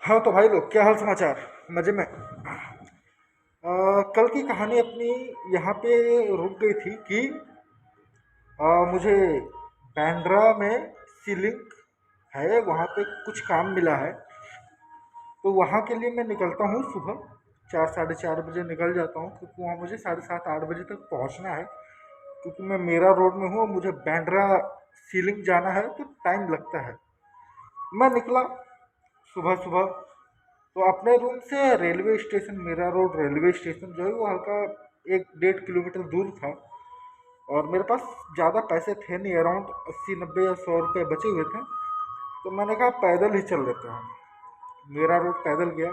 हाँ तो भाई लोग, क्या हाल समाचार? मजे में? कल की कहानी अपनी यहाँ पे रुक गई थी कि मुझे बांद्रा में सीलिंग है, वहाँ पे कुछ काम मिला है। तो वहाँ के लिए मैं निकलता हूँ सुबह 4 साढ़े 4 बजे निकल जाता हूँ, क्योंकि वहाँ मुझे 7:30 8 बजे तक पहुँचना है। क्योंकि मैं मेरा रोड में हूँ और मुझे बांद्रा सीलिंग जाना है तो टाइम लगता है। मैं निकला सुबह सुबह। तो अपने रूम से रेलवे स्टेशन, मेरा रोड रेलवे स्टेशन जो है वो हल्का 1 1.5 किलोमीटर दूर था। और मेरे पास ज़्यादा पैसे थे नहीं, अराउंड 80 90 या 100 रुपये बचे हुए थे। तो मैंने कहा पैदल ही चल लेते हैं। मेरा रोड पैदल गया।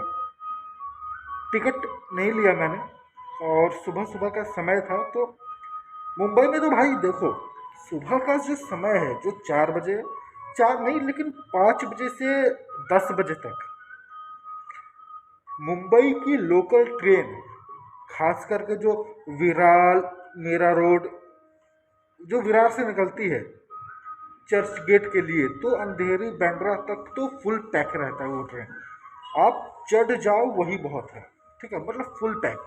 टिकट नहीं लिया मैंने। और सुबह सुबह का समय था तो मुंबई में तो भाई देखो, सुबह का जो समय है, जो 4 बजे, चार नहीं लेकिन 5 बजे से 10 बजे तक मुंबई की लोकल ट्रेन, खास करके जो विरार, मेरा रोड, जो विरार से निकलती है चर्च गेट के लिए, तो अंधेरी बांद्रा तक तो फुल पैक रहता है वो ट्रेन। आप चढ़ जाओ वही बहुत है। ठीक है, मतलब फुल पैक।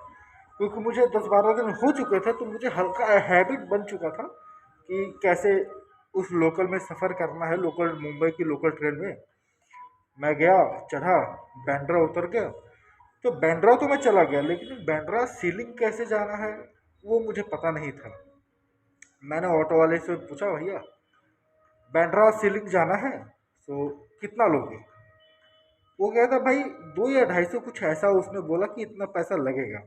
क्योंकि मुझे 10 12 दिन हो चुके थे तो मुझे हल्का हैबिट बन चुका था कि कैसे उस लोकल में सफ़र करना है, लोकल मुंबई की लोकल ट्रेन में। मैं गया, चढ़ा, बांद्रा उतर गया। तो बांद्रा तो मैं चला गया, लेकिन बांद्रा सीलिंग कैसे जाना है वो मुझे पता नहीं था। मैंने ऑटो वाले से पूछा, भैया बांद्रा सीलिंग जाना है तो कितना लोगे? वो कह था भाई 2 या 250 कुछ ऐसा, उसने बोला कि इतना पैसा लगेगा।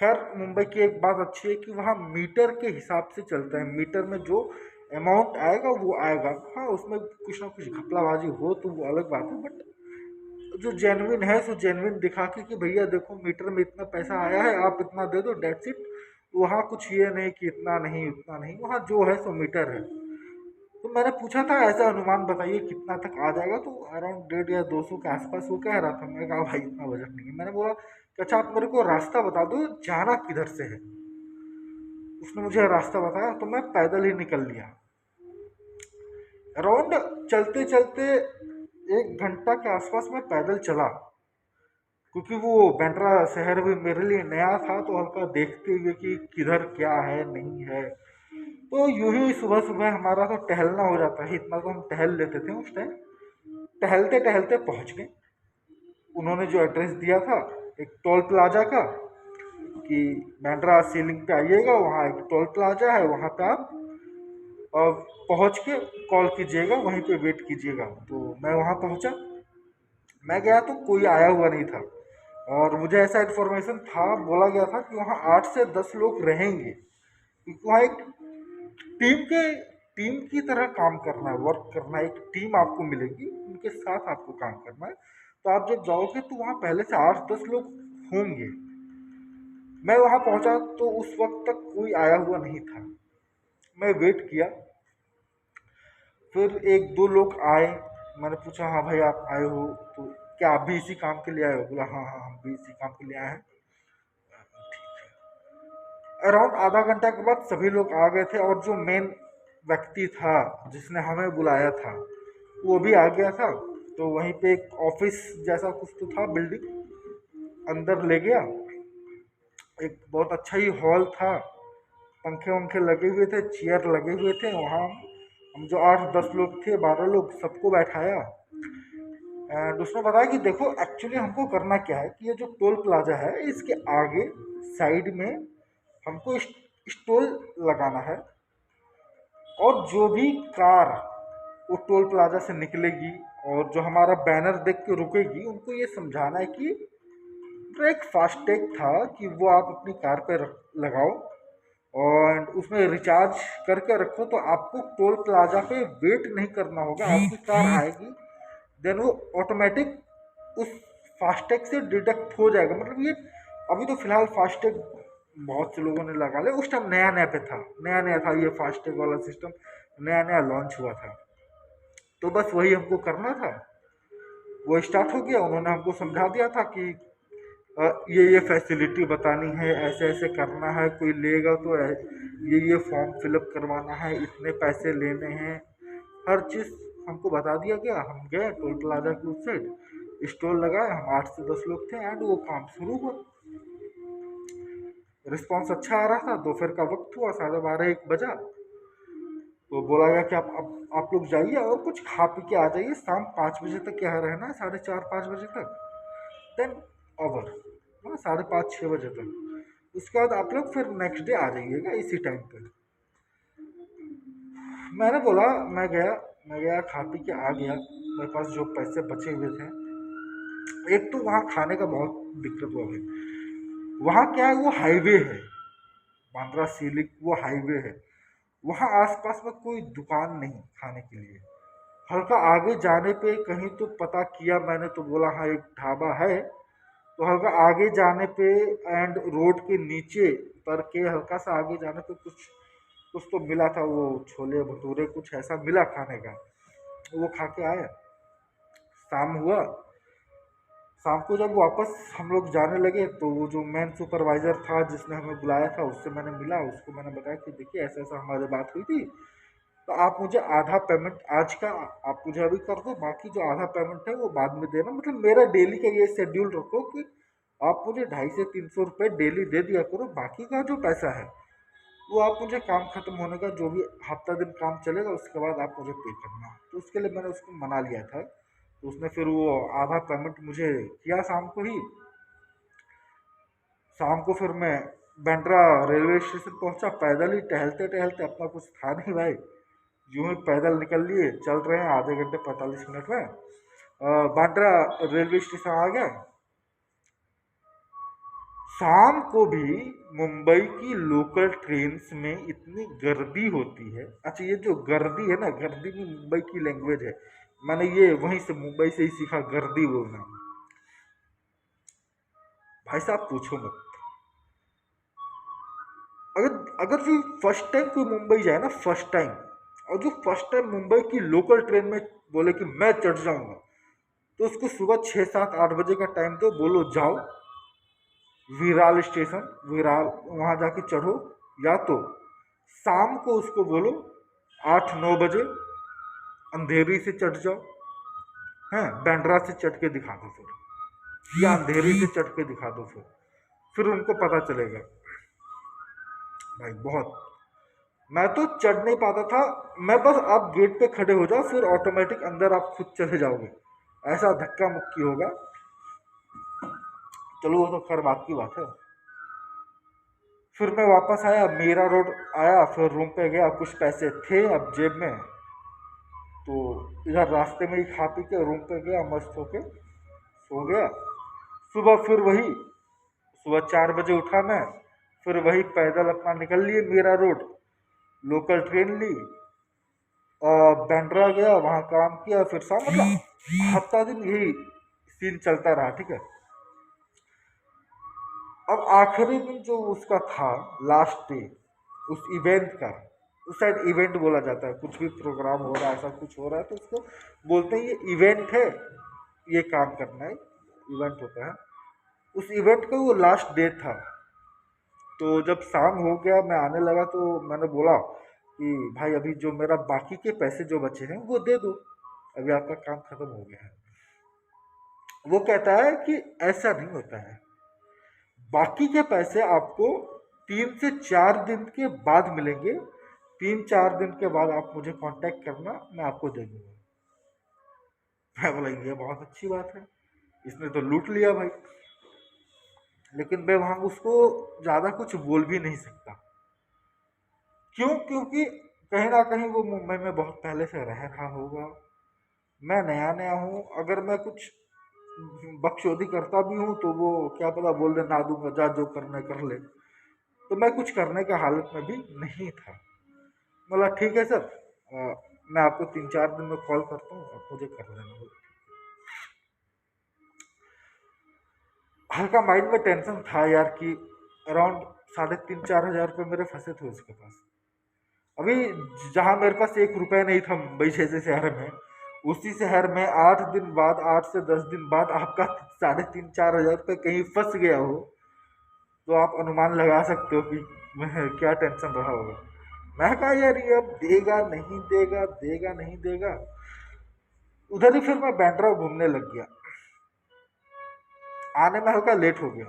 खैर, मुंबई की एक बात अच्छी है कि वहाँ मीटर के हिसाब से चलता है। मीटर में जो अमाउंट आएगा वो आएगा। हाँ, उसमें कुछ ना कुछ घपलाबाजी हो तो वो अलग बात है, बट जो जेन्युइन है सो जेन्युइन दिखा के कि भैया देखो मीटर में इतना पैसा आया है, आप इतना दे दो, डेट्स इट। वहाँ कुछ ये नहीं कि इतना नहीं उतना नहीं, वहाँ जो है सो मीटर है। तो मैंने पूछा था ऐसा अनुमान बताइए कितना तक आ जाएगा, तो अराउंड 150 या 200 के आसपास वो कह रहा था। मैंने कहा भाई इतना बजट नहीं है। मैंने बोला कि अच्छा आप मेरे को रास्ता बता दो, जाना किधर से है। उसने मुझे रास्ता बताया तो मैं पैदल ही निकल लिया। अराउंड चलते चलते 1 घंटा के आसपास मैं पैदल चला। क्योंकि वो बांद्रा शहर भी मेरे लिए नया था, तो हल्का देखते हुए कि किधर क्या है नहीं है। तो यूं ही सुबह सुबह हमारा तो टहलना हो जाता है, इतना तो हम टहल लेते थे उस टाइम। टहलते टहलते पहुंच गए। उन्होंने जो एड्रेस दिया था एक टोल प्लाजा का, कि बांद्रा सीलिंग पे आइएगा, वहाँ एक टोल प्लाजा है, वहाँ पे आप पहुँच के कॉल कीजिएगा, वहीं पे वेट कीजिएगा। तो मैं वहाँ पहुँचा। मैं गया तो कोई आया हुआ नहीं था। और मुझे ऐसा इन्फॉर्मेशन था, बोला गया था कि वहाँ 8 से 10 लोग रहेंगे, क्योंकि वहाँ एक टीम के टीम की तरह काम करना है, वर्क करना है। एक टीम आपको मिलेगी, उनके साथ आपको काम करना है। तो आप जब जाओगे तो वहाँ पहले से 8 10 लोग होंगे। मैं वहाँ पहुँचा तो उस वक्त तक कोई आया हुआ नहीं था। मैं वेट किया। फिर 1 2 लोग आए। मैंने पूछा, हाँ भाई आप आए हो तो क्या आप भी इसी काम के लिए आए हो? बोला हाँ हाँ, हम भी इसी काम के लिए आए हैं। अराउंड आधा घंटा के बाद सभी लोग आ गए थे, और जो मेन व्यक्ति था जिसने हमें बुलाया था वो भी आ गया था। तो वहीं पे एक ऑफिस जैसा कुछ तो था, बिल्डिंग, अंदर ले गया। एक बहुत अच्छा ही हॉल था, पंखे वंखे लगे हुए थे, चेयर लगे हुए थे वहाँ। हम जो 8 10 लोग थे, 12 लोग, सबको बैठाया। एंड उसने बताया कि देखो एक्चुअली हमको करना क्या है कि ये जो टोल प्लाजा है इसके आगे साइड में हमको स्टॉल लगाना है। और जो भी कार वो टोल प्लाजा से निकलेगी और जो हमारा बैनर देख के रुकेगी, उनको ये समझाना है कि तो एक फास्टैग था कि वो आप अपनी कार पे लगाओ और उसमें रिचार्ज करके रखो, तो आपको टोल प्लाजा पे वेट नहीं करना होगा। आपकी कार आएगी, देन वो ऑटोमेटिक उस फास्टैग से डिडक्ट हो जाएगा। मतलब ये अभी तो फिलहाल फास्टैग बहुत से लोगों ने लगा लिया, उस टाइम नया नया पे था, नया नया था ये फास्टैग वाला सिस्टम, नया नया लॉन्च हुआ था। तो बस वही हमको करना था। वो स्टार्ट हो गया। उन्होंने हमको समझा दिया था कि ये फैसिलिटी बतानी है, ऐसे ऐसे करना है, कोई लेगा तो ये फॉर्म फिलअप करवाना है, इतने पैसे लेने हैं, हर चीज़ हमको बता दिया गया, हम गए टोल प्लाजा की उस साइड, स्टॉल लगाए, हम 8 से 10 लोग थे एंड वो काम शुरू हुआ। रिस्पॉन्स अच्छा आ रहा था। दोपहर का वक्त हुआ, 12:30 1 बजा। तो बोला गया कि आप लोग जाइए और कुछ खा पी के आ जाइए, शाम 5 बजे तक यहाँ रहना है, 4:30 5 बजे तक, 10 आवर, 5:30 6 बजे तक। उसके बाद आप लोग फिर नेक्स्ट डे आ जाइएगा इसी टाइम पे। मैंने बोला, मैं गया खा पी के आ गया। मेरे पास जो पैसे बचे हुए थे, एक तो वहाँ खाने का बहुत दिक्कत हुआ भाई। वहाँ क्या है, वो हाईवे है, बांद्रा सीलिक वो हाईवे है। वहाँ आसपास में कोई दुकान नहीं खाने के लिए। हल्का आगे जाने पे कहीं तो पता किया मैंने, तो बोला हाँ एक ढाबा है। तो हल्का आगे जाने पे एंड रोड के नीचे उतर के हल्का सा आगे जाने पे कुछ कुछ तो मिला था, वो छोले भटूरे कुछ ऐसा मिला खाने का। वो खा के आया। शाम हुआ। शाम को जब वापस हम लोग जाने लगे तो वो जो मेन सुपरवाइजर था जिसने हमें बुलाया था, उससे मैंने मिला। उसको मैंने बताया कि देखिए ऐसा ऐसा हमारी बात हुई थी, तो आप मुझे आधा पेमेंट आज का आप मुझे अभी कर दो, बाकी जो आधा पेमेंट है वो बाद में देना। मतलब मेरा डेली का ये शेड्यूल रखो कि आप मुझे 250 से 300 रुपये डेली दे दिया करो, बाकी का जो पैसा है वो आप मुझे काम खत्म होने का जो भी हफ्ता दिन काम चलेगा उसके बाद आप मुझे पे करना। तो उसके लिए मैंने उसको मना लिया था। तो उसने फिर वो आधा पेमेंट मुझे किया शाम को ही। शाम को फिर मैं बांद्रा रेलवे स्टेशन पहुंचा, पैदल ही टहलते टहलते, अपना कुछ था नहीं भाई, यूं ही पैदल निकल लिए, चल रहे हैं आधे घंटे 45 मिनट में बांद्रा रेलवे स्टेशन आ गया। शाम को भी मुंबई की लोकल ट्रेन्स में इतनी गर्दी होती है। अच्छा, ये जो गर्दी है ना, गर्दी भी मुंबई की लैंग्वेज है। मैंने ये वहीं से मुंबई से ही सीखा गर्दी बोलना। भाई साहब पूछो मत। अगर अगर जो फर्स्ट टाइम कोई मुंबई जाए ना, फर्स्ट टाइम, और जो फर्स्ट टाइम मुंबई की लोकल ट्रेन में बोले कि मैं चढ़ जाऊंगा, तो उसको सुबह 6 7 8 बजे का टाइम दो, बोलो जाओ विराल स्टेशन, विराल वहाँ जाके चढ़ो। या तो शाम को उसको बोलो 8 9 बजे अंधेरी से चढ़ जाओ, हैं बांद्रा से चढ़ के दिखा दो फिर, या अंधेरी से चढ़ के दिखा दो फिर उनको पता चलेगा। भाई बहुत, मैं तो चढ़ नहीं पाता था। मैं बस आप गेट पे खड़े हो जाओ, फिर ऑटोमेटिक अंदर आप खुद चले जाओगे, ऐसा धक्का मुक्की होगा। चलो वो तो खैर बात की बात है। फिर मैं वापस आया, मीरा रोड आया, फिर रूम पे गया, कुछ पैसे थे अब जेब में, तो इधर रास्ते में ही खा पी के रूम पे गया, मस्त होके सो गया। सुबह फिर वही, सुबह 4 बजे उठा मैं, फिर वही पैदल अपना निकल लिए मीरा रोड, लोकल ट्रेन ली और बांद्रा गया, वहाँ काम किया। फिर शाम, मतलब हफ्ता दिन यही सीन चलता रहा, ठीक है। अब आखिरी दिन जो उसका था, लास्ट डे उस इवेंट का, उस साइड इवेंट बोला जाता है, कुछ भी प्रोग्राम हो रहा है, ऐसा कुछ हो रहा है तो उसको बोलते हैं ये इवेंट है, ये काम करना है, इवेंट होता है। उस इवेंट का वो लास्ट डे था। तो जब शाम हो गया, मैं आने लगा, तो मैंने बोला कि भाई अभी जो मेरा बाकी के पैसे जो बचे हैं वो दे दो, अभी आपका काम खत्म हो गया है। वो कहता है कि ऐसा नहीं होता है, बाकी के पैसे आपको 3 से 4 दिन के बाद मिलेंगे, 3 4 दिन के बाद आप मुझे कांटेक्ट करना, मैं आपको दे दूंगा। मैं बोला ये बहुत अच्छी बात है, इसने तो लूट लिया भाई। लेकिन मैं वहां उसको ज्यादा कुछ बोल भी नहीं सकता। क्यों? क्योंकि कहीं ना कहीं वो मुंबई में बहुत पहले से रह रहा होगा, मैं नया नया हूँ। अगर मैं कुछ बकचोदी करता भी हूँ तो वो क्या पता बोल दे ना दूंगा, जा जो करना है कर ले। तो मैं कुछ करने के हालत में भी नहीं था। बोला ठीक है सर, मैं आपको 3 4 दिन में कॉल करता हूँ, आप मुझे कर लेना। हल्का माइंड में टेंशन था यार कि अराउंड 3,500 4 हज़ार रुपये मेरे फंसे थे उसके पास। अभी जहाँ मेरे पास 1 रुपया नहीं था मुंबई जैसे शहर में, उसी शहर में 8 दिन बाद, 8 से 10 दिन बाद आपका 3,500 4 हज़ार रुपये कहीं फंस गया हो, तो आप अनुमान लगा सकते हो कि मैं क्या टेंशन रहा होगा। मैं कहा यार ये अब देगा नहीं देगा, देगा नहीं देगा। उधर ही फिर मैं बैंड्रा घूमने लग गया। आने में हल्का लेट हो गया,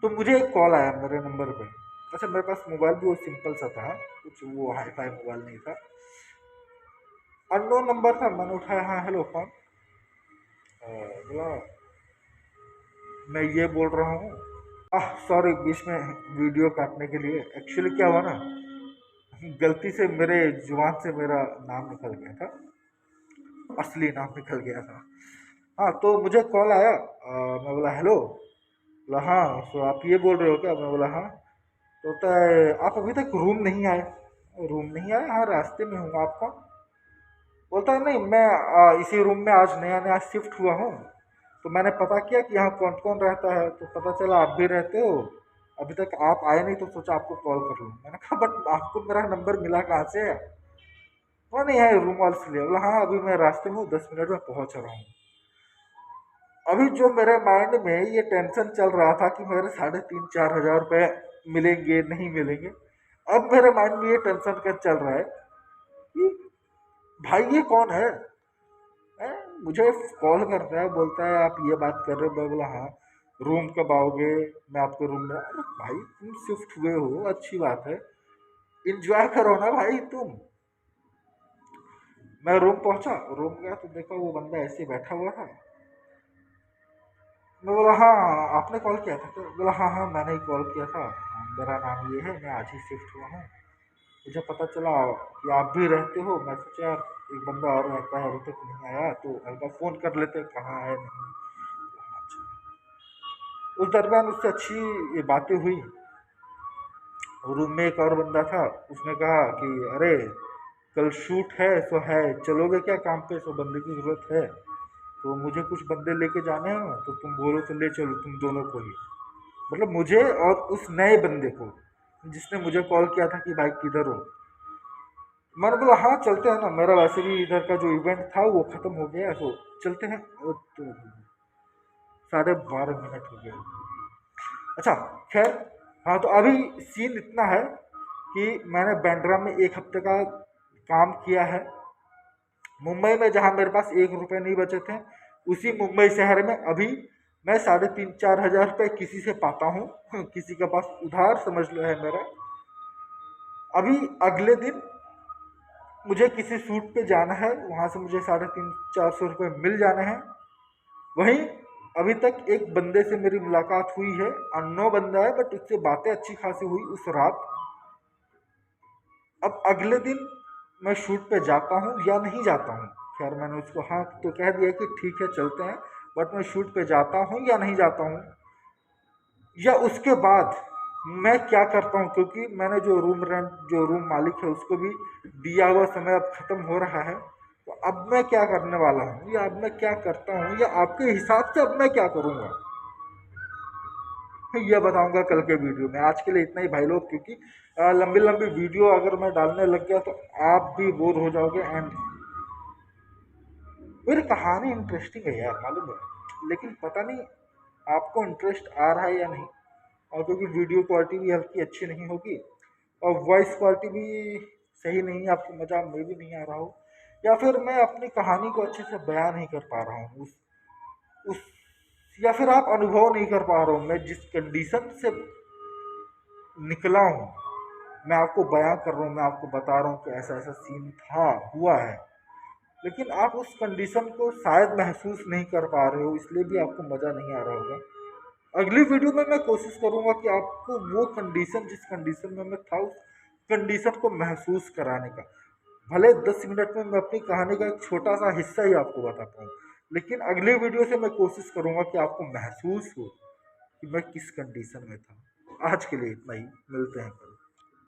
तो मुझे एक कॉल आया मेरे नंबर पे। अच्छा, मेरे पास मोबाइल भी वो सिंपल सा था, कुछ वो हाई फाई मोबाइल नहीं था। अननोन नंबर था, मैंने उठाया, हाँ हेलो कौन? बोला मैं ये बोल रहा हूँ। सॉरी, बीच में वीडियो काटने के लिए। एक्चुअली क्या हुआ ना, गलती से मेरे जुबान से मेरा नाम निकल गया था, असली नाम निकल गया था। हाँ, तो मुझे कॉल आया, मैं बोला हेलो। बोला हाँ, तो आप ये बोल रहे हो क्या? मैं बोला हाँ। तो होता है आप अभी तक रूम नहीं आए? रूम नहीं आए, हाँ रास्ते में हूँ। आपका? बोलता है नहीं, मैं इसी रूम में आज नया नया शिफ्ट हुआ हूँ, तो मैंने पता किया कि यहाँ कौन कौन रहता है, तो पता चला आप भी रहते हो। अभी तक आप आए नहीं, तो सोचा आपको कॉल कर लूँ। मैंने कहा बट आपको मेरा नंबर मिला कहाँ से है? वो नहीं है, रूम वाले से लिया। बोला हाँ, अभी मैं रास्ते में हूँ, 10 मिनट में पहुँच रहा हूँ। अभी जो मेरे माइंड में ये टेंशन चल रहा था कि मेरे 3,500-4,000 रुपये मिलेंगे नहीं मिलेंगे, अब मेरे माइंड में ये टेंशन का चल रहा है कि भाई ये कौन है? हैं? मुझे कॉल करता है, बोलता है आप ये बात कर रहे हो? मैं बोला हाँ। रूम कब आओगे? मैं आपको रूम में, अरे भाई तुम शिफ्ट हुए हो, अच्छी बात है, इंजॉय करो ना भाई तुम। मैं रूम पहुंचा, रूम गया तो देखा वो बंदा ऐसे बैठा हुआ था। मैं बोला हाँ, आपने कॉल किया था क्या? बोला हाँ हाँ, मैंने ही कॉल किया था। मेरा नाम ये है, मैं आज ही शिफ्ट हुआ हूँ। मुझे पता चला कि आप भी रहते हो, मैं सोचा यार एक बंदा और रहता है, अभी तक नहीं आया, तो एक बार फ़ोन कर लेते कहाँ है नहीं। अच्छा, उस दरमियान उससे अच्छी ये बातें हुई। रूम में एक और बंदा था, उसने कहा कि अरे कल शूट है, चलोगे क्या काम पे? सो बंदे की ज़रूरत है, तो मुझे कुछ बंदे लेके जाने हैं, तो तुम बोलो तो ले चलो तुम दोनों को ही। मतलब मुझे और उस नए बंदे को जिसने मुझे कॉल किया था कि भाई किधर हो। मैंने बोला हाँ चलते हैं ना, मेरा वैसे भी इधर का जो इवेंट था वो ख़त्म हो गया, तो चलते हैं। और तो 12:30 मिनट हो गए। अच्छा, खैर, हाँ तो अभी सीन इतना है कि मैंने बैंड्रा में 1 हफ्ते का काम किया है। मुंबई में जहाँ मेरे पास 1 रुपये नहीं बचे थे, उसी मुंबई शहर में अभी मैं 3,500-4,000 रुपये किसी से पाता हूँ। किसी के पास उधार समझ लो है मेरा। अभी अगले दिन मुझे किसी शूट पे जाना है, वहाँ से मुझे 350-400 रुपये मिल जाने हैं। वहीं अभी तक एक बंदे से मेरी मुलाकात हुई है, अननो बंदा है, बट उससे बातें अच्छी खासी हुई उस रात। अब अगले दिन मैं शूट पे जाता हूँ या नहीं जाता हूँ। खैर मैंने उसको हाँ तो कह दिया कि ठीक है चलते हैं, बट मैं शूट पे जाता हूँ या नहीं जाता हूँ, या उसके बाद मैं क्या करता हूँ, क्योंकि मैंने जो रूम रेंट, जो रूम मालिक है उसको भी दिया हुआ समय अब ख़त्म हो रहा है। तो अब मैं क्या करने वाला हूँ, या अब मैं क्या करता हूँ, या आपके हिसाब से अब मैं क्या करूँगा, ये बताऊंगा कल के वीडियो में। आज के लिए इतना ही भाई लोग, क्योंकि लंबी लंबी वीडियो अगर मैं डालने लग गया तो आप भी बोर हो जाओगे। एंड मेरी कहानी इंटरेस्टिंग है यार, मालूम है, लेकिन पता नहीं आपको इंटरेस्ट आ रहा है या नहीं। और क्योंकि वीडियो क्वालिटी भी हल्की अच्छी नहीं होगी, और वॉइस क्वालिटी भी सही नहीं है, आपको मज़ा में भी नहीं आ रहा हो, या फिर मैं अपनी कहानी को अच्छे से बयान नहीं कर पा रहा हूँ उस या फिर आप अनुभव नहीं कर पा रहा हूँ, मैं जिस कंडीशन से निकला हूँ, मैं आपको बयां कर रहा हूँ, मैं आपको बता रहा हूँ कि ऐसा ऐसा सीन था, हुआ है, लेकिन आप उस कंडीशन को शायद महसूस नहीं कर पा रहे हो, इसलिए भी आपको मज़ा नहीं आ रहा होगा। अगली वीडियो में मैं कोशिश करूंगा कि आपको वो कंडीशन, जिस कंडीशन में मैं था, उस कंडीशन को महसूस कराने का। भले 10 मिनट में मैं अपनी कहानी का एक छोटा सा हिस्सा ही आपको बता पाऊँ, लेकिन अगली वीडियो से मैं कोशिश करूंगा कि आपको महसूस हो कि मैं किस कंडीशन में था। आज के लिए इतना ही, मिलते हैं कल।